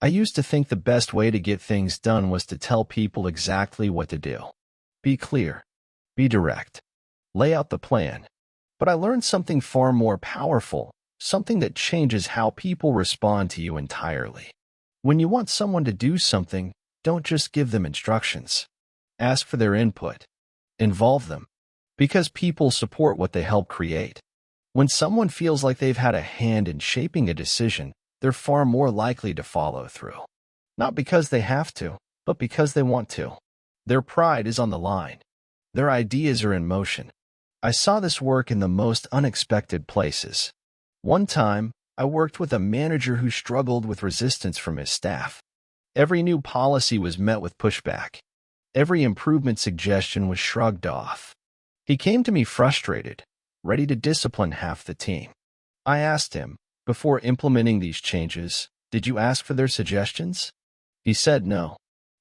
I used to think the best way to get things done was to tell people exactly what to do. Be clear. Be direct. Lay out the plan. But I learned something far more powerful, something that changes how people respond to you entirely. When you want someone to do something, don't just give them instructions. Ask for their input. Involve them. Because people support what they help create. When someone feels like they've had a hand in shaping a decision, they're far more likely to follow through. Not because they have to, but because they want to. Their pride is on the line. Their ideas are in motion. I saw this work in the most unexpected places. One time, I worked with a manager who struggled with resistance from his staff. Every new policy was met with pushback. Every improvement suggestion was shrugged off. He came to me frustrated, ready to discipline half the team. I asked him, before implementing these changes, did you ask for their suggestions? He said no.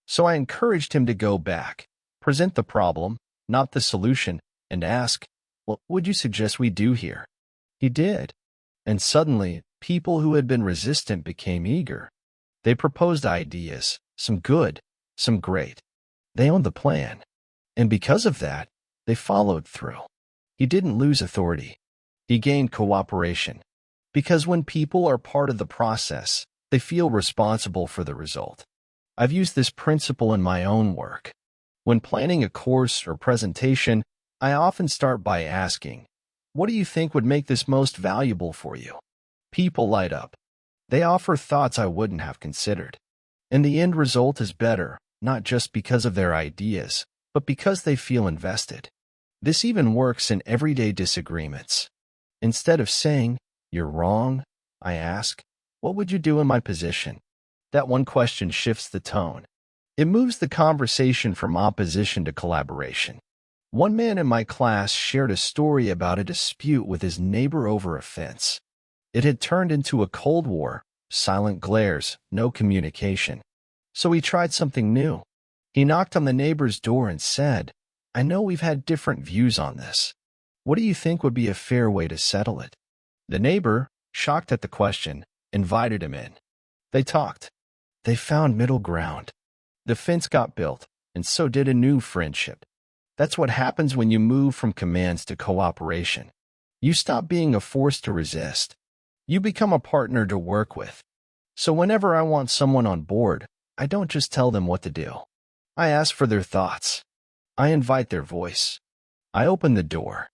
So I encouraged him to go back, present the problem, not the solution, and ask, what would you suggest we do here? He did. And suddenly, people who had been resistant became eager. They proposed ideas, some good, some great. They owned the plan. And because of that, they followed through. He didn't lose authority. He gained cooperation. Because when people are part of the process, they feel responsible for the result. I've used this principle in my own work. When planning a course or presentation, I often start by asking, what do you think would make this most valuable for you? People light up. They offer thoughts I wouldn't have considered. And the end result is better, not just because of their ideas, but because they feel invested. This even works in everyday disagreements. Instead of saying, you're wrong, I ask, what would you do in my position? That one question shifts the tone. It moves the conversation from opposition to collaboration. One man in my class shared a story about a dispute with his neighbor over a fence. It had turned into a Cold War, silent glares, no communication. So he tried something new. He knocked on the neighbor's door and said, I know we've had different views on this. What do you think would be a fair way to settle it? The neighbor, shocked at the question, invited him in. They talked. They found middle ground. The fence got built, and so did a new friendship. That's what happens when you move from commands to cooperation. You stop being a force to resist. You become a partner to work with. So whenever I want someone on board, I don't just tell them what to do. I ask for their thoughts. I invite their voice. I open the door.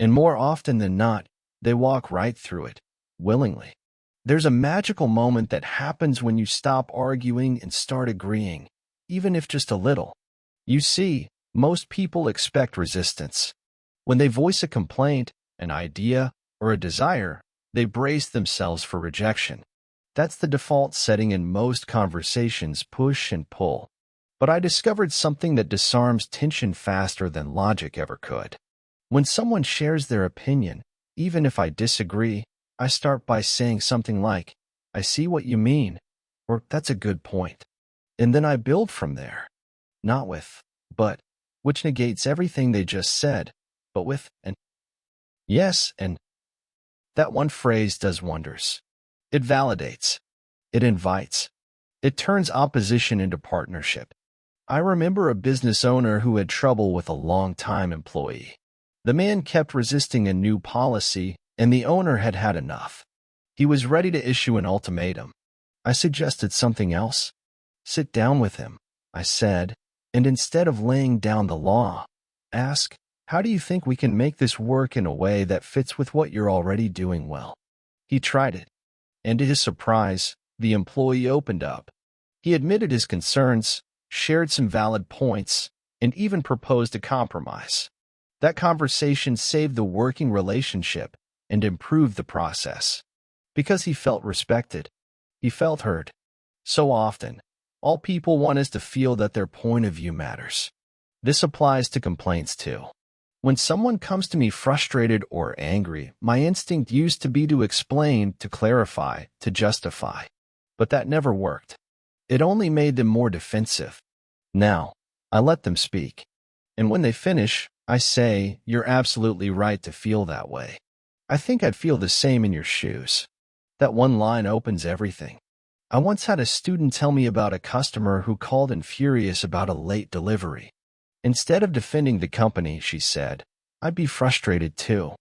And more often than not, they walk right through it, willingly. There's a magical moment that happens when you stop arguing and start agreeing, even if just a little. You see, most people expect resistance. When they voice a complaint, an idea, or a desire, they brace themselves for rejection. That's the default setting in most conversations, push and pull. But I discovered something that disarms tension faster than logic ever could. When someone shares their opinion, even if I disagree, I start by saying something like, I see what you mean, or that's a good point. And then I build from there. Not with, but, which negates everything they just said, but with, and. Yes, and. That one phrase does wonders. It validates. It invites. It turns opposition into partnership. I remember a business owner who had trouble with a long-time employee. The man kept resisting a new policy, and the owner had had enough. He was ready to issue an ultimatum. I suggested something else. Sit down with him, I said, and instead of laying down the law, ask, how do you think we can make this work in a way that fits with what you're already doing well? He tried it, and to his surprise, the employee opened up. He admitted his concerns, shared some valid points, and even proposed a compromise. That conversation saved the working relationship and improved the process. Because he felt respected. He felt heard. So often, all people want is to feel that their point of view matters. This applies to complaints too. When someone comes to me frustrated or angry, my instinct used to be to explain, to clarify, to justify. But that never worked. It only made them more defensive. Now, I let them speak. And when they finish, I say, you're absolutely right to feel that way. I think I'd feel the same in your shoes. That one line opens everything. I once had a student tell me about a customer who called in furious about a late delivery. Instead of defending the company, she said, "I'd be frustrated too.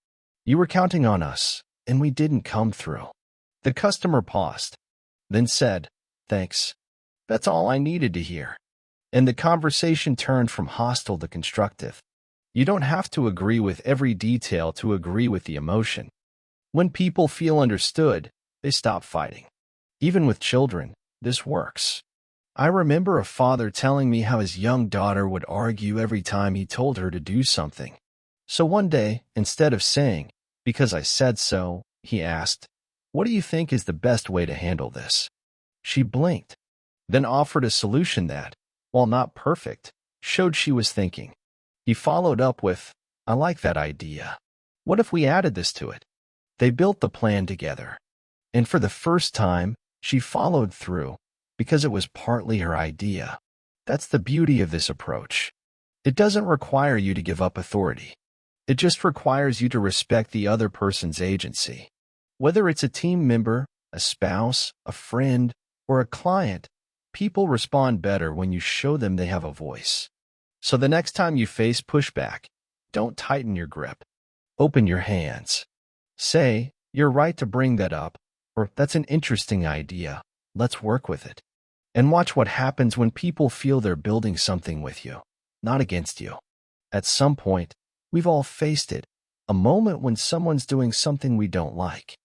You were counting on us, and we didn't come through." The customer paused, then said, "Thanks. That's all I needed to hear." And the conversation turned from hostile to constructive. You don't have to agree with every detail to agree with the emotion. When people feel understood, they stop fighting. Even with children, this works. I remember a father telling me how his young daughter would argue every time he told her to do something. So one day, instead of saying, "Because I said so," he asked, "What do you think is the best way to handle this?" She blinked, then offered a solution that, while not perfect, showed she was thinking. He followed up with, "I like that idea. What if we added this to it?" They built the plan together. And for the first time, she followed through, because it was partly her idea. That's the beauty of this approach. It doesn't require you to give up authority. It just requires you to respect the other person's agency. Whether it's a team member, a spouse, a friend, or a client, people respond better when you show them they have a voice. So the next time you face pushback, don't tighten your grip. Open your hands. Say, "You're right to bring that up," or "That's an interesting idea. Let's work with it." And watch what happens when people feel they're building something with you, not against you. At some point, we've all faced it, a moment when someone's doing something we don't like.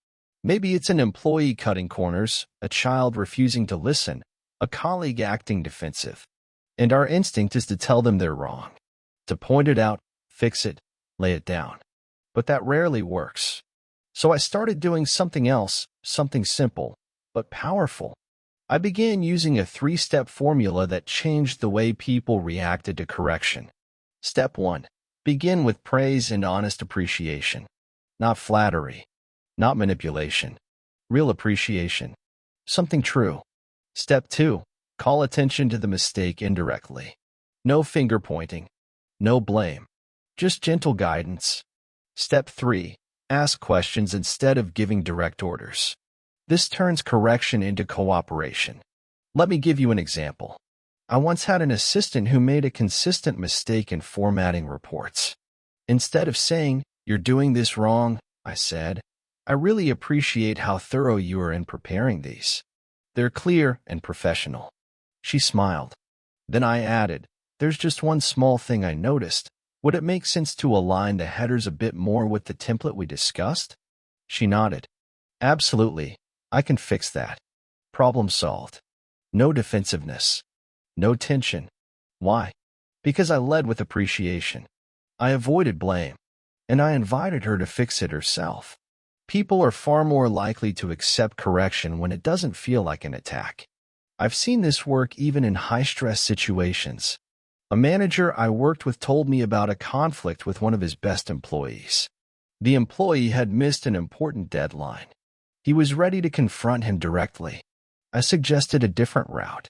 Maybe it's an employee cutting corners, a child refusing to listen, a colleague acting defensive. And our instinct is to tell them they're wrong, to point it out, fix it, lay it down. But that rarely works. So I started doing something else, something simple, but powerful. I began using a 3-step formula that changed the way people reacted to correction. Step 1. Begin with praise and honest appreciation. Not flattery, not manipulation. Real appreciation. Something true. Step 2. Call attention to the mistake indirectly. No finger pointing. No blame. Just gentle guidance. Step 3. Ask questions instead of giving direct orders. This turns correction into cooperation. Let me give you an example. I once had an assistant who made a consistent mistake in formatting reports. Instead of saying, "You're doing this wrong," I said, "I really appreciate how thorough you are in preparing these. They're clear and professional." She smiled. Then I added, "There's just one small thing I noticed. Would it make sense to align the headers a bit more with the template we discussed?" She nodded. "Absolutely. I can fix that." Problem solved. No defensiveness. No tension. Why? Because I led with appreciation. I avoided blame. And I invited her to fix it herself. People are far more likely to accept correction when it doesn't feel like an attack. I've seen this work even in high-stress situations. A manager I worked with told me about a conflict with one of his best employees. The employee had missed an important deadline. He was ready to confront him directly. I suggested a different route.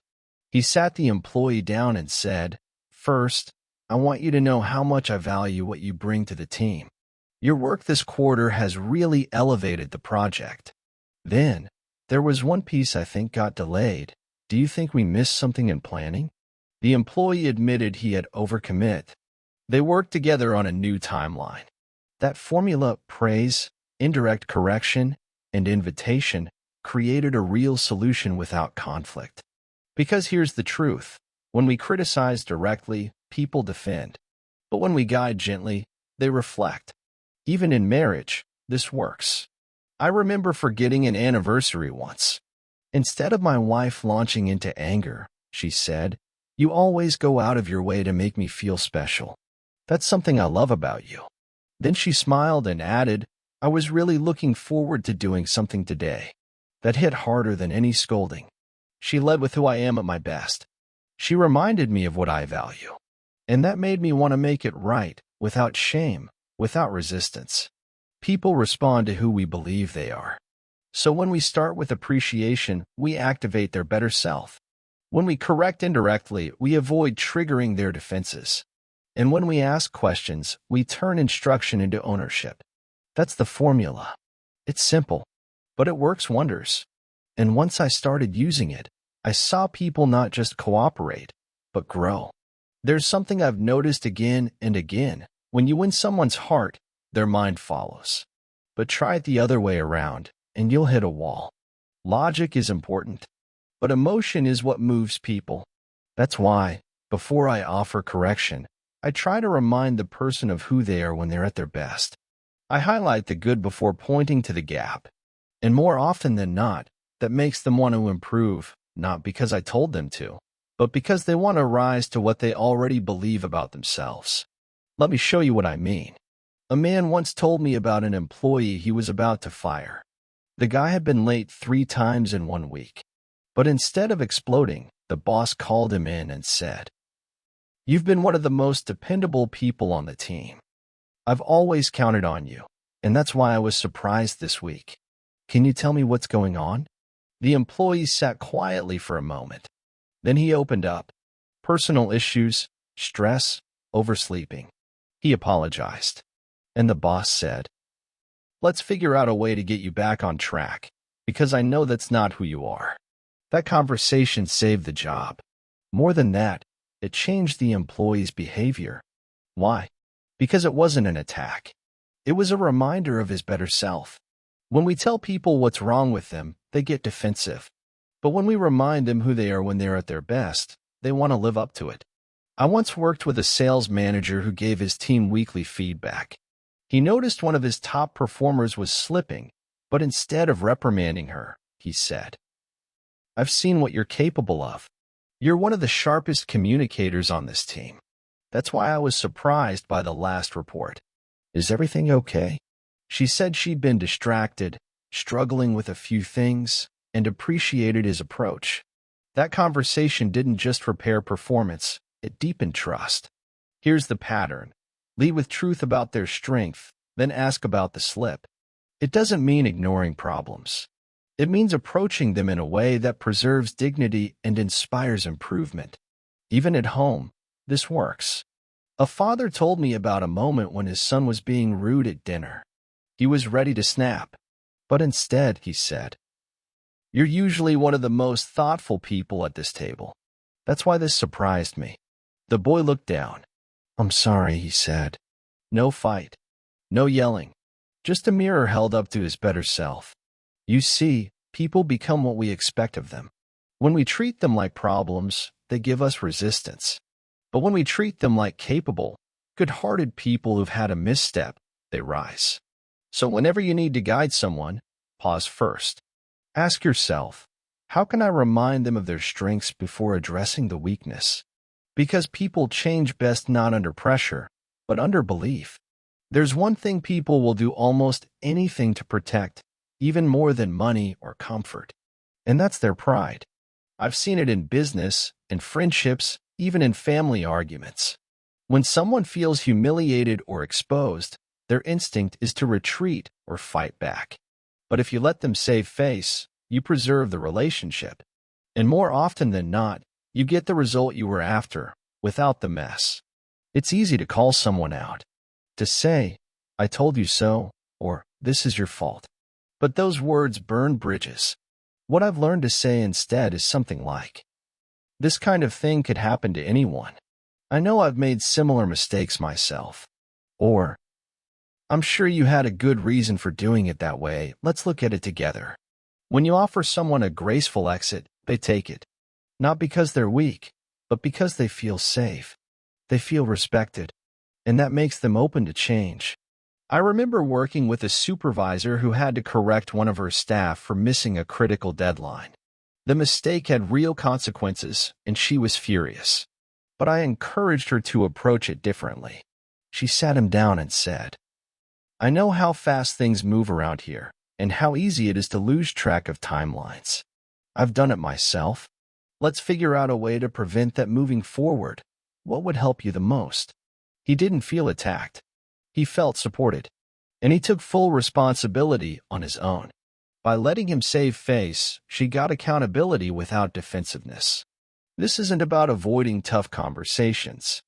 He sat the employee down and said, "First, I want you to know how much I value what you bring to the team. Your work this quarter has really elevated the project. Then, there was one piece I think got delayed. Do you think we missed something in planning?" The employee admitted he had overcommit. They worked together on a new timeline. That formula, praise, indirect correction, and invitation, created a real solution without conflict. Because here's the truth. When we criticize directly, people defend. But when we guide gently, they reflect. Even in marriage, this works. I remember forgetting an anniversary once. Instead of my wife launching into anger, she said, "You always go out of your way to make me feel special. That's something I love about you." Then she smiled and added, "I was really looking forward to doing something today." That hit harder than any scolding. She led with who I am at my best. She reminded me of what I value. And that made me want to make it right, without shame, without resistance. People respond to who we believe they are. So when we start with appreciation, we activate their better self. When we correct indirectly, we avoid triggering their defenses. And when we ask questions, we turn instruction into ownership. That's the formula. It's simple, but it works wonders. And once I started using it, I saw people not just cooperate, but grow. There's something I've noticed again and again. When you win someone's heart, their mind follows. But try it the other way around, and you'll hit a wall. Logic is important, but emotion is what moves people. That's why, before I offer correction, I try to remind the person of who they are when they're at their best. I highlight the good before pointing to the gap. And more often than not, that makes them want to improve, not because I told them to, but because they want to rise to what they already believe about themselves. Let me show you what I mean. A man once told me about an employee he was about to fire. The guy had been late 3 times in 1 week. But instead of exploding, the boss called him in and said, "You've been one of the most dependable people on the team. I've always counted on you, and that's why I was surprised this week. Can you tell me what's going on?" The employee sat quietly for a moment. Then he opened up. Personal issues, stress, oversleeping. He apologized. And the boss said, "Let's figure out a way to get you back on track, because I know that's not who you are." That conversation saved the job. More than that, it changed the employee's behavior. Why? Because it wasn't an attack. It was a reminder of his better self. When we tell people what's wrong with them, they get defensive. But when we remind them who they are when they're at their best, they want to live up to it. I once worked with a sales manager who gave his team weekly feedback. He noticed one of his top performers was slipping, but instead of reprimanding her, he said, "I've seen what you're capable of. You're one of the sharpest communicators on this team. That's why I was surprised by the last report. Is everything okay?" She said she'd been distracted, struggling with a few things, and appreciated his approach. That conversation didn't just repair performance, it deepened trust. Here's the pattern. Lead with truth about their strength, then ask about the slip. It doesn't mean ignoring problems. It means approaching them in a way that preserves dignity and inspires improvement. Even at home, this works. A father told me about a moment when his son was being rude at dinner. He was ready to snap, but instead he said, "You're usually one of the most thoughtful people at this table. That's why this surprised me." The boy looked down. "I'm sorry," he said. No fight. No yelling. Just a mirror held up to his better self. You see, people become what we expect of them. When we treat them like problems, they give us resistance. But when we treat them like capable, good-hearted people who've had a misstep, they rise. So whenever you need to guide someone, pause first. Ask yourself, how can I remind them of their strengths before addressing the weakness? Because people change best not under pressure, but under belief. There's one thing people will do almost anything to protect, even more than money or comfort, and that's their pride. I've seen it in business, in friendships, even in family arguments. When someone feels humiliated or exposed, their instinct is to retreat or fight back. But if you let them save face, you preserve the relationship. And more often than not, you get the result you were after, without the mess. It's easy to call someone out, to say, "I told you so," or "This is your fault." But those words burn bridges. What I've learned to say instead is something like, "This kind of thing could happen to anyone. I know I've made similar mistakes myself." Or, "I'm sure you had a good reason for doing it that way. Let's look at it together." When you offer someone a graceful exit, they take it. Not because they're weak, but because they feel safe. They feel respected. And that makes them open to change. I remember working with a supervisor who had to correct one of her staff for missing a critical deadline. The mistake had real consequences, and she was furious. But I encouraged her to approach it differently. She sat him down and said, "I know how fast things move around here, and how easy it is to lose track of timelines. I've done it myself. Let's figure out a way to prevent that moving forward. What would help you the most?" He didn't feel attacked. He felt supported. And he took full responsibility on his own. By letting him save face, she got accountability without defensiveness. This isn't about avoiding tough conversations.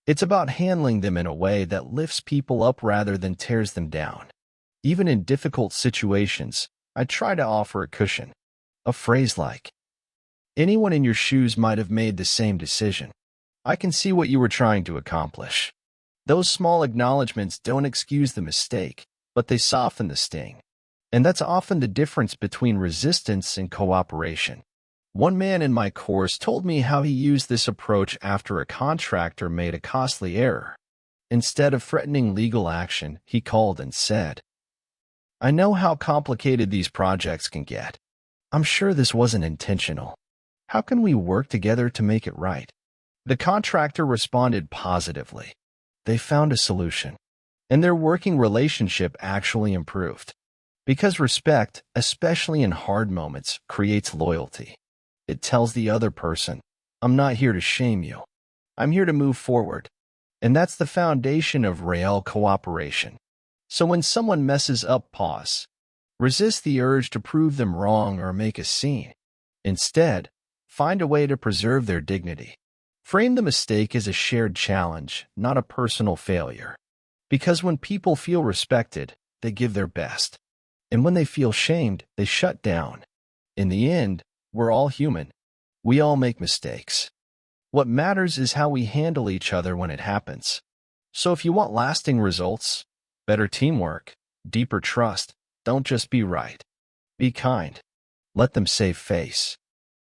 It's about handling them in a way that lifts people up rather than tears them down. Even in difficult situations, I try to offer a cushion. A phrase like, anyone in your shoes might have made the same decision. I can see what you were trying to accomplish. Those small acknowledgments don't excuse the mistake, but they soften the sting. And that's often the difference between resistance and cooperation. One man in my course told me how he used this approach after a contractor made a costly error. Instead of threatening legal action, he called and said, I know how complicated these projects can get. I'm sure this wasn't intentional. How can we work together to make it right? The contractor responded positively. They found a solution, and their working relationship actually improved. Because respect, especially in hard moments, creates loyalty. It tells the other person, I'm not here to shame you. I'm here to move forward. And that's the foundation of real cooperation. So when someone messes up, pause. Resist the urge to prove them wrong or make a scene. Instead, find a way to preserve their dignity. Frame the mistake as a shared challenge, not a personal failure. Because when people feel respected, they give their best. And when they feel shamed, they shut down. In the end, we're all human. We all make mistakes. What matters is how we handle each other when it happens. So if you want lasting results, better teamwork, deeper trust, don't just be right. Be kind. Let them save face.